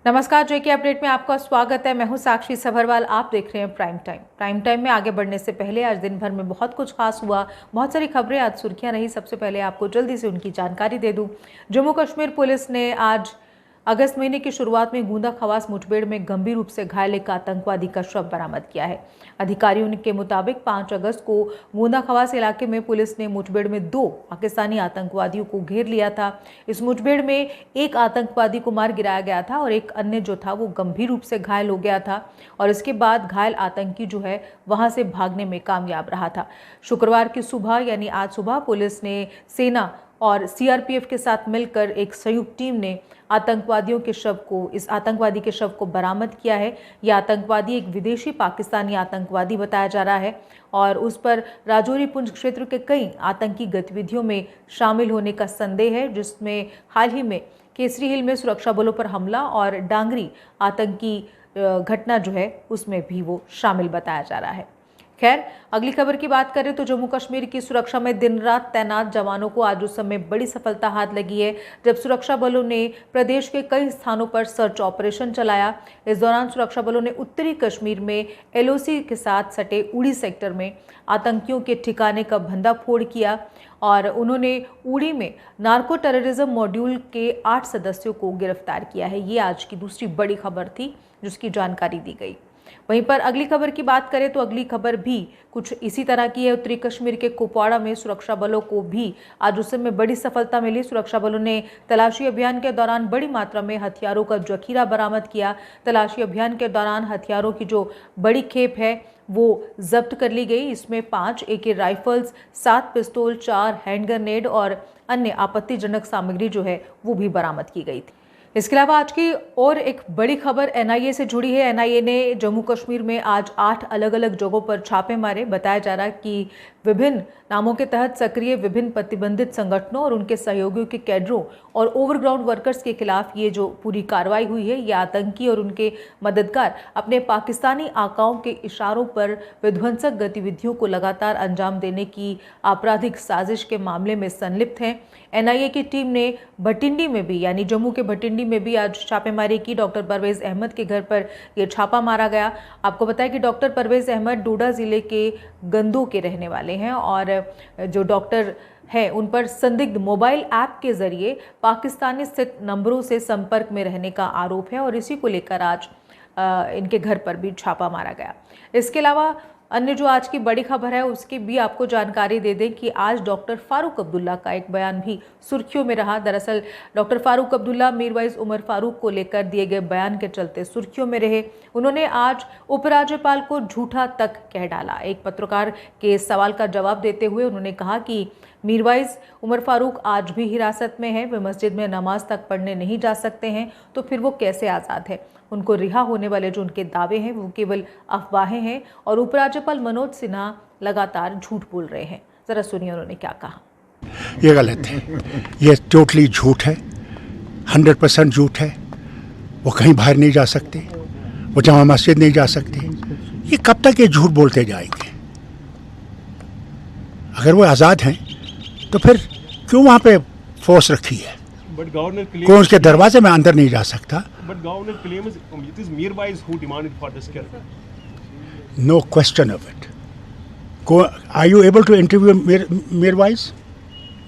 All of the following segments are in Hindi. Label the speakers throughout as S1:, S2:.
S1: नमस्कार, जेके अपडेट में आपका स्वागत है। मैं हूं साक्षी सभरवाल। आप देख रहे हैं प्राइम टाइम में आगे बढ़ने से पहले आज दिन भर में बहुत कुछ खास हुआ, बहुत सारी खबरें आज सुर्खियां रही। सबसे पहले आपको जल्दी से उनकी जानकारी दे दूं। जम्मू कश्मीर पुलिस ने आज अगस्त महीने की शुरुआत में गोंदा खवास मुठभेड़ में गंभीर रूप से घायल एक आतंकवादी का शव बरामद किया है। अधिकारियों के मुताबिक 5 अगस्त को गोंदा खवास इलाके में पुलिस ने मुठभेड़ में 2 पाकिस्तानी आतंकवादियों को घेर लिया था। इस मुठभेड़ में एक आतंकवादी को मार गिराया गया था और एक अन्य जो था वो गंभीर रूप से घायल हो गया था और इसके बाद घायल आतंकी जो है वहां से भागने में कामयाब रहा था। शुक्रवार की सुबह यानी आज सुबह पुलिस ने सेना और सीआरपीएफ के साथ मिलकर एक संयुक्त टीम ने इस आतंकवादी के शव को बरामद किया है। यह आतंकवादी एक विदेशी पाकिस्तानी आतंकवादी बताया जा रहा है और उस पर राजौरी पुंछ क्षेत्र के कई आतंकी गतिविधियों में शामिल होने का संदेह है, जिसमें हाल ही में केसरी हिल में सुरक्षा बलों पर हमला और डांगरी आतंकी घटना जो है उसमें भी वो शामिल बताया जा रहा है। खैर, अगली खबर की बात करें तो जम्मू कश्मीर की सुरक्षा में दिन रात तैनात जवानों को आज उस समय बड़ी सफलता हाथ लगी है जब सुरक्षा बलों ने प्रदेश के कई स्थानों पर सर्च ऑपरेशन चलाया। इस दौरान सुरक्षा बलों ने उत्तरी कश्मीर में एलओसी के साथ सटे उड़ी सेक्टर में आतंकियों के ठिकाने का भंडाफोड़ किया और उन्होंने उड़ी में नार्को टेररिज्म मॉड्यूल के 8 सदस्यों को गिरफ्तार किया है। ये आज की दूसरी बड़ी खबर थी जिसकी जानकारी दी गई। वहीं पर अगली खबर की बात करें तो अगली खबर भी कुछ इसी तरह की है। उत्तरी कश्मीर के कुपवाड़ा में सुरक्षा बलों को भी आज उस समय बड़ी सफलता मिली। सुरक्षा बलों ने तलाशी अभियान के दौरान बड़ी मात्रा में हथियारों का जखीरा बरामद किया। तलाशी अभियान के दौरान हथियारों की जो बड़ी खेप है वो जब्त कर ली गई। इसमें 5 एके राइफल्स, 7 पिस्तौल, 4 हैंड ग्रेनेड और अन्य आपत्तिजनक सामग्री जो है वो भी बरामद की गई थी। इसके अलावा आज की और एक बड़ी खबर एनआईए से जुड़ी है। एनआईए ने जम्मू कश्मीर में आज 8 अलग अलग जगहों पर छापे मारे। बताया जा रहा है कि विभिन्न नामों के तहत सक्रिय विभिन्न प्रतिबंधित संगठनों और उनके सहयोगियों के कैडरों और ओवरग्राउंड वर्कर्स के खिलाफ ये जो पूरी कार्रवाई हुई है, ये आतंकी और उनके मददगार अपने पाकिस्तानी आकाओं के इशारों पर विध्वंसक गतिविधियों को लगातार अंजाम देने की आपराधिक साजिश के मामले में संलिप्त हैं। एनआईए की टीम ने भटिंडी में भी यानी जम्मू के भटिंडी में भी आज छापेमारी की। डॉक्टर परवेज अहमद के घर पर यह छापा मारा गया। आपको बताया कि डॉक्टर परवेज अहमद डोडा जिले के गंदो के रहने वाले हैं और जो डॉक्टर है उन पर संदिग्ध मोबाइल ऐप के जरिए पाकिस्तानी स्थित नंबरों से संपर्क में रहने का आरोप है और इसी को लेकर आज इनके घर पर भी छापा मारा गया। इसके अलावा अन्य जो आज की बड़ी खबर है उसकी भी आपको जानकारी दे दें कि आज डॉक्टर फारूक अब्दुल्ला का एक बयान भी सुर्खियों में रहा। दरअसल डॉक्टर फारूक अब्दुल्ला मीरवाइज उमर फारूक को लेकर दिए गए बयान के चलते सुर्खियों में रहे। उन्होंने आज उपराज्यपाल को झूठा तक कह डाला। एक पत्रकार के सवाल का जवाब देते हुए उन्होंने कहा कि मीरवाइज उमर फारूक आज भी हिरासत में है, वे मस्जिद में नमाज तक पढ़ने नहीं जा सकते हैं, तो फिर वो कैसे आज़ाद है। उनको रिहा होने वाले जो उनके दावे हैं वो केवल अफवाहें हैं और उपराज्यपाल मनोज सिन्हा लगातार झूठ बोल रहे हैं। जरा सुनिए उन्होंने क्या कहा।
S2: ये गलत है, ये टोटली झूठ है, 100% झूठ है। वो कहीं बाहर नहीं जा सकते, वो जमा मस्जिद नहीं जा सकते। ये कब तक ये झूठ बोलते जाएंगे? अगर वो आज़ाद हैं तो फिर क्यों वहाँ पे फोर्स रखी है? कौन उसके दरवाजे में अंदर नहीं जा सकता?
S3: But governor claims it is Mirwais who demanded for this care.
S2: No question of it. Are you able to interview Mirwais?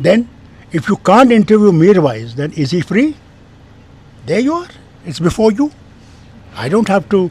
S2: Then, if you can't interview Mirwais, then is he free? There you are. It's before you. I don't have to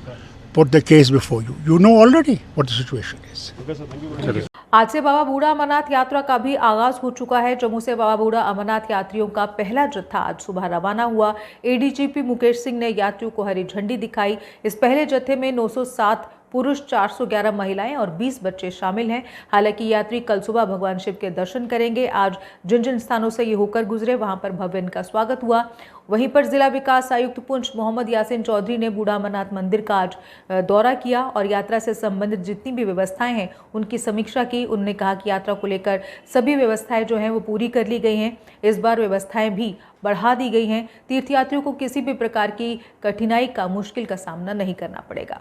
S2: put the case before you. You know already what the situation is.
S3: Okay, sir, thank you very much.
S1: आज से बाबा बूढ़ा अमरनाथ यात्रा का भी आगाज हो चुका है। जम्मू से बाबा बूढ़ा अमरनाथ यात्रियों का पहला जत्था आज सुबह रवाना हुआ। एडीजीपी मुकेश सिंह ने यात्रियों को हरी झंडी दिखाई। इस पहले जत्थे में 907 पुरुष, 411 महिलाएं और 20 बच्चे शामिल हैं। हालांकि यात्री कल सुबह भगवान शिव के दर्शन करेंगे। आज जिन जिन स्थानों से ये होकर गुजरे वहां पर भव्य इनका स्वागत हुआ। वहीं पर जिला विकास आयुक्त पुंछ मोहम्मद यासिन चौधरी ने बूढ़ा अमरनाथ मंदिर का आज दौरा किया और यात्रा से संबंधित जितनी भी व्यवस्थाएं हैं उनकी समीक्षा की। उन्होंने कहा कि यात्रा को लेकर सभी व्यवस्थाएं जो हैं वो पूरी कर ली गई हैं। इस बार व्यवस्थाएं भी बढ़ा दी गई हैं। तीर्थयात्रियों को किसी भी प्रकार की कठिनाई का, मुश्किल का सामना नहीं करना पड़ेगा।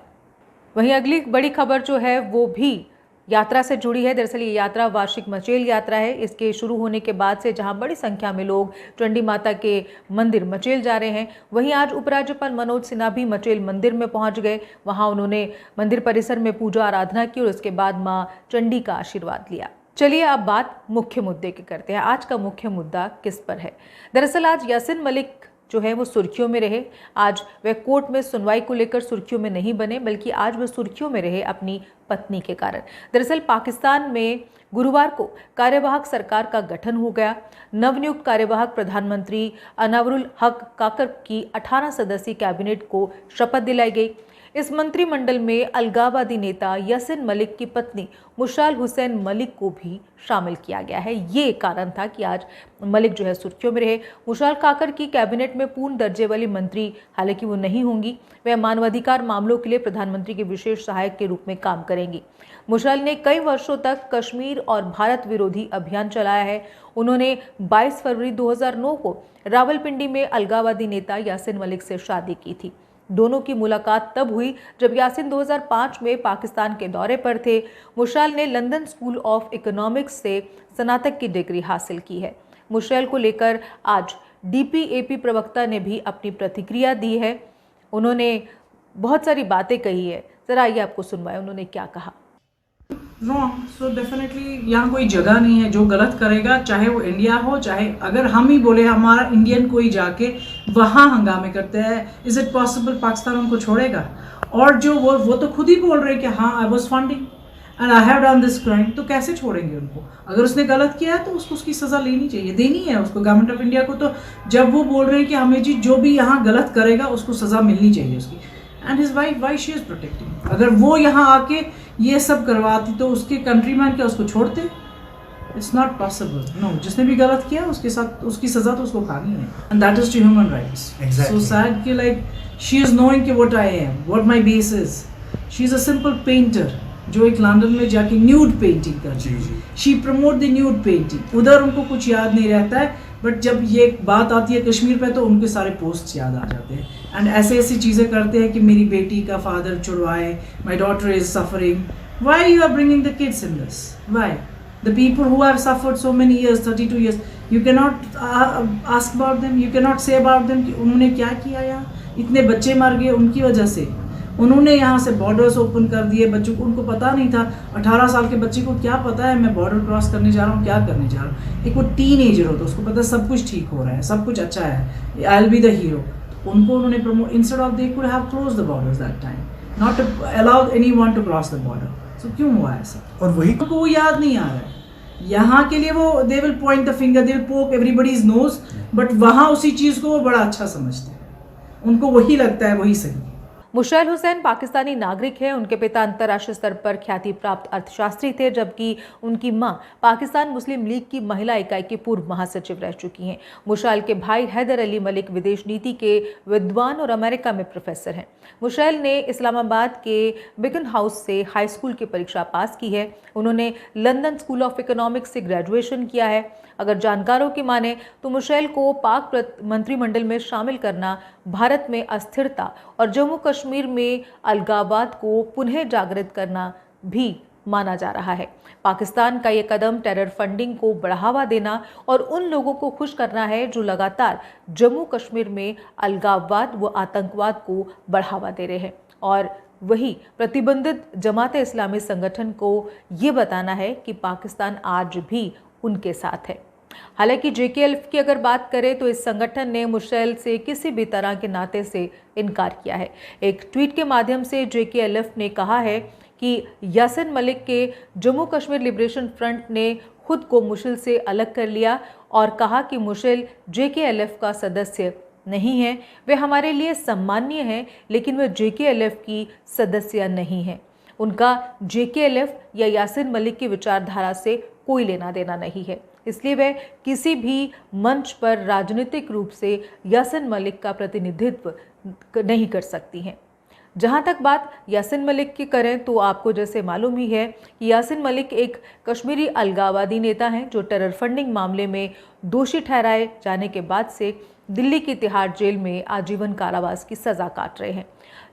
S1: वहीं अगली बड़ी खबर जो है वो भी यात्रा से जुड़ी है। दरअसल ये यात्रा वार्षिक मचेल यात्रा है। इसके शुरू होने के बाद से जहां बड़ी संख्या में लोग चंडी माता के मंदिर मचेल जा रहे हैं, वहीं आज उपराज्यपाल मनोज सिन्हा भी मचेल मंदिर में पहुंच गए। वहां उन्होंने मंदिर परिसर में पूजा आराधना की और उसके बाद मां चंडी का आशीर्वाद लिया। चलिए अब बात मुख्य मुद्दे की करते हैं। आज का मुख्य मुद्दा किस पर है? दरअसल आज यासिन मलिक जो है वो सुर्खियों में रहे। आज वह कोर्ट में सुनवाई को लेकर सुर्खियों में नहीं बने, बल्कि आज वह सुर्खियों में रहे अपनी पत्नी के कारण। दरअसल पाकिस्तान में गुरुवार को कार्यवाहक सरकार का गठन हो गया। नवनियुक्त कार्यवाहक प्रधानमंत्री अनावरुल हक काकर की 18 सदस्यीय कैबिनेट को शपथ दिलाई गई। इस मंत्रिमंडल में अलगाववादी नेता यासिन मलिक की पत्नी मुशाल हुसैन मलिक को भी शामिल किया गया है। ये कारण था कि आज मलिक जो है सुर्खियों में रहे। मुशाल काकर की कैबिनेट में पूर्ण दर्जे वाली मंत्री हालांकि वो नहीं होंगी। वह मानवाधिकार मामलों के लिए प्रधानमंत्री के विशेष सहायक के रूप में काम करेंगी। मुशाल ने कई वर्षों तक कश्मीर और भारत विरोधी अभियान चलाया है। उन्होंने 22 फरवरी 2009 को रावलपिंडी में अलगाववादी नेता यासिन मलिक से शादी की थी। दोनों की मुलाकात तब हुई जब यासिन 2005 में पाकिस्तान के दौरे पर थे। मुशाल ने लंदन स्कूल ऑफ इकोनॉमिक्स से स्नातक की डिग्री हासिल की है। मुशाल को लेकर आज DPAP प्रवक्ता ने भी अपनी प्रतिक्रिया दी है। उन्होंने बहुत सारी बातें कही है। जरा आइए आपको सुनवाएं उन्होंने क्या कहा।
S4: रॉन्ग। सो डेफिनेटली यहाँ कोई जगह नहीं है। जो गलत करेगा, चाहे वो इंडिया हो, चाहे अगर हम ही बोले हमारा इंडियन कोई जाके वहाँ हंगामे करते हैं, इज इट पॉसिबल पाकिस्तान उनको छोड़ेगा? और जो वो तो खुद ही बोल रहे हैं कि हाँ I was funding and I have done this crime, तो कैसे छोड़ेंगे उनको? अगर उसने गलत किया है तो उसको उसकी सज़ा लेनी चाहिए, देनी है उसको। गवर्नमेंट ऑफ इंडिया को तो जब वो बोल रहे हैं कि हमें जी जो भी यहाँ गलत करेगा उसको सज़ा मिलनी चाहिए उसकी। And his wife, why she is protecting. अगर वो यहाँ आके ये सब करवाती तो उसके कंट्रीमैन क्या उसको छोड़ते? It's not possible. नो, जिसने भी गलत किया उसके साथ उसकी सज़ा तो उसको खानी है। And that is to human rights. So said कि लाइक शी इज़ नोइंग कि what I am, what my base is. She is a simple painter जो एक लंदन में जाके न्यूड पेंटिंग करती है। She promote the nude painting. उधर उनको कुछ याद नहीं रहता है, बट जब ये बात आती है कश्मीर पे तो उनके सारे पोस्ट याद आ जाते हैं। एंड ऐसे ऐसी चीज़ें करते हैं कि मेरी बेटी का फादर छुड़वाए, my daughter is suffering. Why you are bringing the kids in this? Why the people who have suffered so many years, 32 years, you can not ask about them, you can not say about them कि उन्होंने क्या किया यहाँ? इतने बच्चे मर गए उनकी वजह से। उन्होंने यहाँ से बॉर्डर्स ओपन कर दिए बच्चों को। उनको पता नहीं था, 18 साल के बच्चे को क्या पता है मैं बॉर्डर क्रॉस करने जा रहा हूँ, क्या करने जा रहा हूँ? एक वो टीनेजर होता है, उसको पता है सब कुछ ठीक हो रहा है, सब कुछ अच्छा है, I will be the hero. उनको उन्होंने promote, instead of they could have close the borders that time, not allowed anyone to cross the border. So क्यों हुआ ऐसा?
S2: और वही
S4: उनको वो याद नहीं आ रहा है। यहाँ के लिए वो they will point the finger, they will पोक एवरीबॉडीज नोज, बट वहाँ उसी चीज़ को वो बड़ा अच्छा समझते हैं। उनको वही लगता है वही सही।
S1: मुशाल हुसैन पाकिस्तानी नागरिक हैं। उनके पिता अंतर्राष्ट्रीय स्तर पर ख्याति प्राप्त अर्थशास्त्री थे, जबकि उनकी मां पाकिस्तान मुस्लिम लीग की महिला इकाई की पूर्व महासचिव रह चुकी हैं। मुशाल के भाई हैदर अली मलिक विदेश नीति के विद्वान और अमेरिका में प्रोफेसर हैं। मुशाल ने इस्लामाबाद के बिकन हाउस से हाई स्कूल की परीक्षा पास की है। उन्होंने लंदन स्कूल ऑफ इकोनॉमिक्स से ग्रेजुएशन किया है। अगर जानकारों की माने तो मुशाल को पाक मंत्रिमंडल में शामिल करना भारत में अस्थिरता और जम्मू कश्मीर में अलगाववाद को पुनः जागृत करना भी माना जा रहा है। पाकिस्तान का ये कदम टेरर फंडिंग को बढ़ावा देना और उन लोगों को खुश करना है जो लगातार जम्मू कश्मीर में अलगाववाद व आतंकवाद को बढ़ावा दे रहे हैं, और वही प्रतिबंधित जमात इस्लामी संगठन को ये बताना है कि पाकिस्तान आज भी उनके साथ है। हालांकि JKLF की अगर बात करें तो इस संगठन ने मुशाल से किसी भी तरह के नाते से इनकार किया है। एक ट्वीट के माध्यम से JKLF ने कहा है कि यासिन मलिक के जम्मू कश्मीर लिबरेशन फ्रंट ने खुद को मुशाल से अलग कर लिया और कहा कि मुशाल JKLF का सदस्य नहीं है। वे हमारे लिए सम्मानीय हैं, लेकिन वे JKLF की सदस्य नहीं हैं। उनका JKLF या यासिन मलिक की विचारधारा से कोई लेना देना नहीं है, इसलिए वे किसी भी मंच पर राजनीतिक रूप से यासिन मलिक का प्रतिनिधित्व नहीं कर सकती हैं। जहां तक बात यासिन मलिक की करें तो आपको जैसे मालूम ही है कि यासिन मलिक एक कश्मीरी अलगाववादी नेता हैं जो टेरर फंडिंग मामले में दोषी ठहराए जाने के बाद से दिल्ली की तिहाड़ जेल में आजीवन कारावास की सज़ा काट रहे हैं।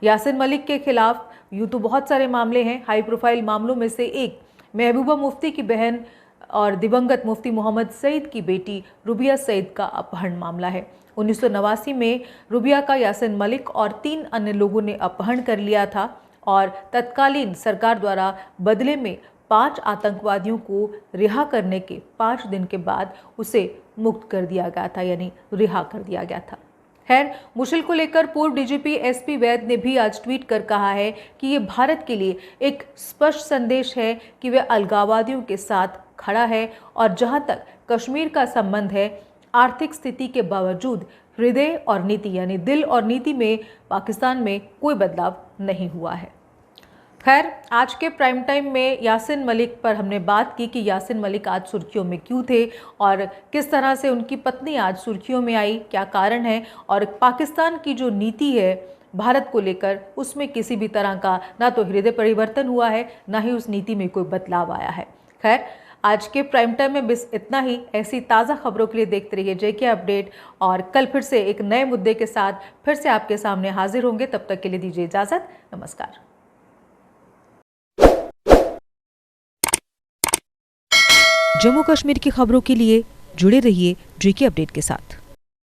S1: यासिन मलिक के खिलाफ यूँ तो बहुत सारे मामले हैं। हाई प्रोफाइल मामलों में से एक महबूबा मुफ्ती की बहन और दिवंगत मुफ्ती मोहम्मद सईद की बेटी रुबिया सईद का अपहरण मामला है। 1989 में रुबिया का यासिन मलिक और 3 अन्य लोगों ने अपहरण कर लिया था और तत्कालीन सरकार द्वारा बदले में 5 आतंकवादियों को रिहा करने के 5 दिन के बाद उसे मुक्त कर दिया गया था, यानी रिहा कर दिया गया था। खैर, मुश्किल को लेकर पूर्व डीजीपी एसपी वैद ने भी आज ट्वीट कर कहा है कि ये भारत के लिए एक स्पष्ट संदेश है कि वह अलगाववादियों के साथ खड़ा है और जहां तक कश्मीर का संबंध है, आर्थिक स्थिति के बावजूद हृदय और नीति यानी दिल और नीति में पाकिस्तान में कोई बदलाव नहीं हुआ है। खैर, आज के प्राइम टाइम में यासिन मलिक पर हमने बात की कि यासिन मलिक आज सुर्खियों में क्यों थे और किस तरह से उनकी पत्नी आज सुर्खियों में आई, क्या कारण है, और पाकिस्तान की जो नीति है भारत को लेकर उसमें किसी भी तरह का ना तो हृदय परिवर्तन हुआ है, ना ही उस नीति में कोई बदलाव आया है। खैर, आज के प्राइम टाइम में बस इतना ही। ऐसी ताज़ा खबरों के लिए देखते रहिए JK अपडेट और कल फिर से एक नए मुद्दे के साथ फिर से आपके सामने हाजिर होंगे। तब तक के लिए दीजिए इजाज़त। नमस्कार। जम्मू कश्मीर की खबरों के लिए जुड़े रहिए JK अपडेट के साथ।